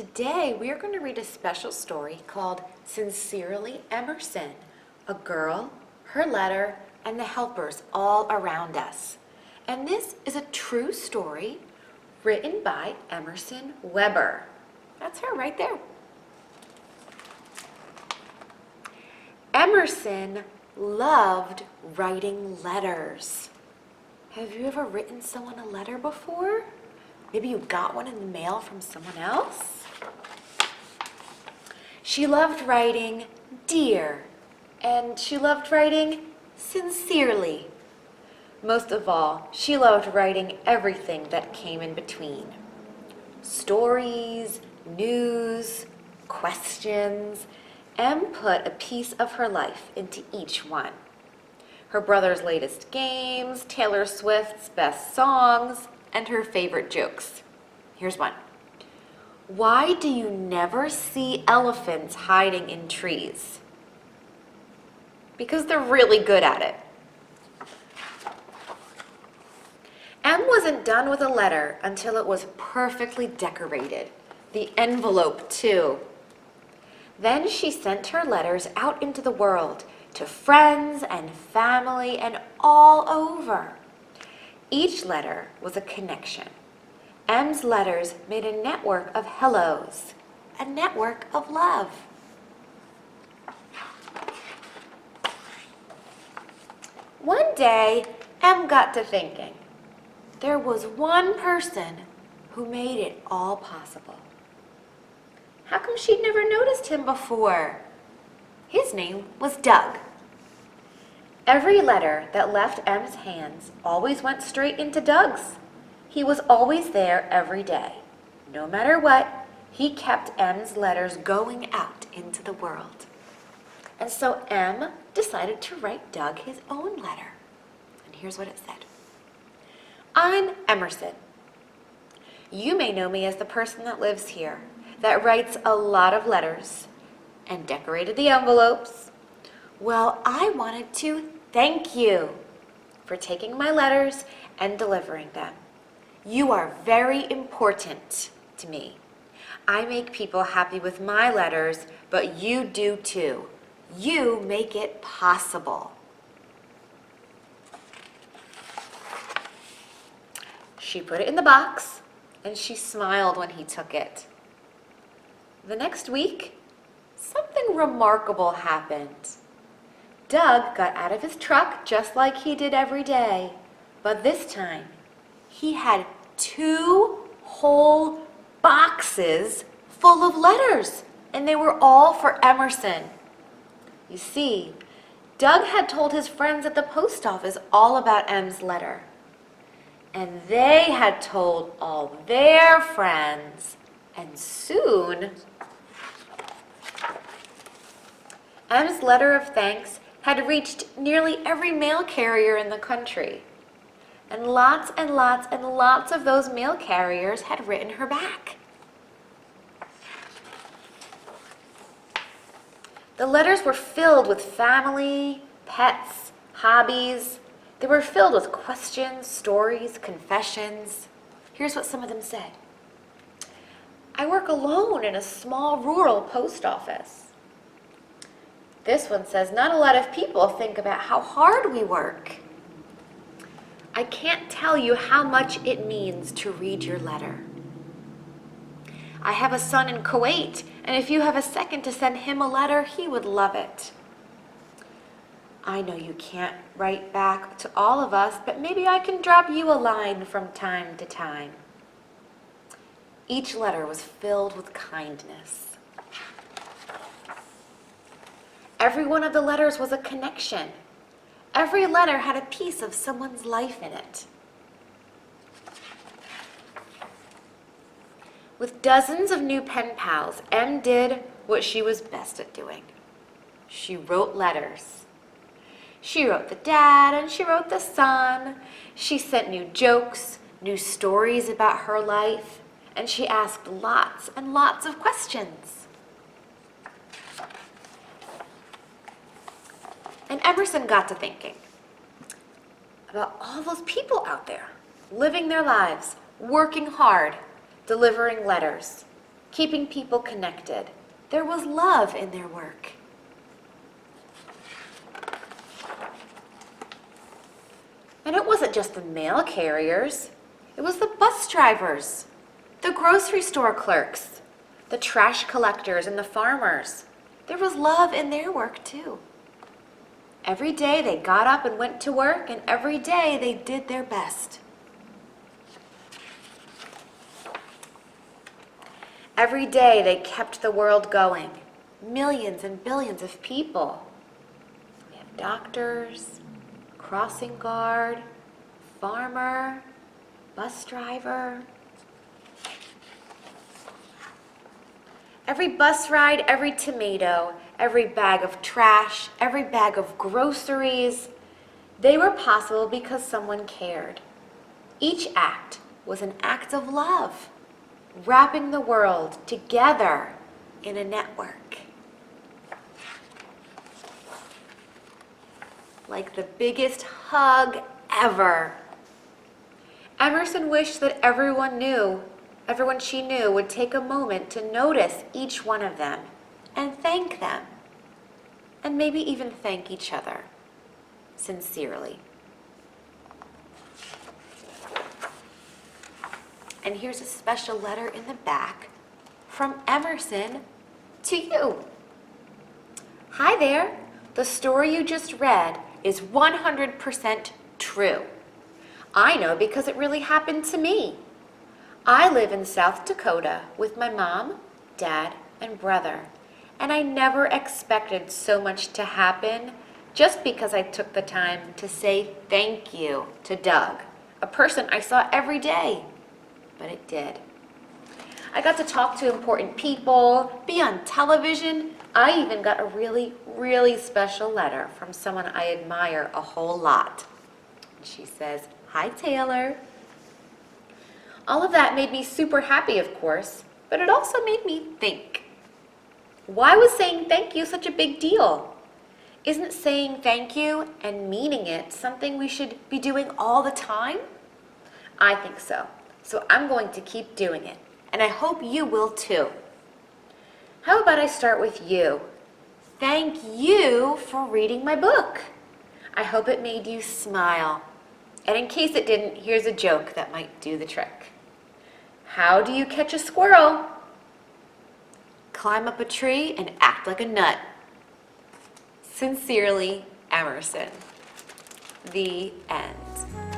Today we are going to read a special story called Sincerely Emerson, a girl, her letter, and the helpers all around us. And this is a true story written by Emerson Weber. That's her right there. Emerson loved writing letters. Have you ever written someone a letter before? Maybe you got one in the mail from someone else? She loved writing dear, and she loved writing sincerely. Most of all, she loved writing everything that came in between. Stories, news, questions. Em put a piece of her life into each one. Her brother's latest games, Taylor Swift's best songs, and her favorite jokes. Here's one. Why do you never see elephants hiding in trees? Because they're really good at it. Em wasn't done with a letter until it was perfectly decorated. The envelope, too. Then she sent her letters out into the world, to friends and family and all over. Each letter was a connection. Em's letters made a network of hellos, a network of love. One day, Em got to thinking. There was one person who made it all possible. How come she'd never noticed him before? His name was Doug. Every letter that left Em's hands always went straight into Doug's. He was always there every day. No matter what, he kept Em's letters going out into the world. And so Em decided to write Doug his own letter. And here's what it said. I'm Emerson. You may know me as the person that lives here, that writes a lot of letters and decorated the envelopes. Well, I wanted to thank you for taking my letters and delivering them. You are very important to me. I make people happy with my letters, but you do too. You make it possible. She put it in the box, and she smiled when he took it. The next week, something remarkable happened. Doug got out of his truck just like he did every day, but this time he had 2 whole boxes full of letters, and they were all for Emerson. You see, Doug had told his friends at the post office all about Em's letter, and they had told all their friends, and soon Em's letter of thanks had reached nearly every mail carrier in the country. And lots and lots and lots of those mail carriers had written her back. The letters were filled with family, pets, hobbies. They were filled with questions, stories, confessions. Here's what some of them said. I work alone in a small rural post office. This one says, not a lot of people think about how hard we work. I can't tell you how much it means to read your letter. I have a son in Kuwait, and if you have a second to send him a letter, he would love it. I know you can't write back to all of us, but maybe I can drop you a line from time to time. Each letter was filled with kindness. Every one of the letters was a connection. Every letter had a piece of someone's life in it. With dozens of new pen pals, Em did what she was best at doing. She wrote letters. She wrote the dad and she wrote the son. She sent new jokes, new stories about her life, and she asked lots and lots of questions. And Emerson got to thinking about all those people out there living their lives, working hard, delivering letters. keeping people connected. There was love in their work. And it wasn't just the mail carriers. It was the bus drivers, the grocery store clerks, the trash collectors, and the farmers. There was love in their work too. Every day they got up and went to work, and every day they did their best. Every day they kept the world going. Millions and billions of people. We have doctors, crossing guard, farmer, bus driver. Every bus ride, every tomato, every bag of trash, every bag of groceries, they were possible because someone cared. Each act was an act of love, wrapping the world together in a network. Like the biggest hug ever. Emerson wished that everyone she knew would take a moment to notice each one of them and thank them. And maybe even thank each other sincerely. And here's a special letter in the back from Emerson to you. Hi there. The story you just read is 100% true. I know because it really happened to me. I live in South Dakota with my mom, dad, and brother, and I never expected so much to happen just because I took the time to say thank you to Doug, a person I saw every day. But it did. I got to talk to important people, be on television. I even got a really, really special letter from someone I admire a whole lot. She says, "Hi, Taylor." All of that made me super happy, of course, but it also made me think. Why was saying thank you such a big deal? Isn't saying thank you and meaning it something we should be doing all the time? I think so. So I'm going to keep doing it, and I hope you will too. How about I start with you? Thank you for reading my book. I hope it made you smile. And in case it didn't, here's a joke that might do the trick. How do you catch a squirrel? Climb up a tree and act like a nut. Sincerely, Emerson. The end.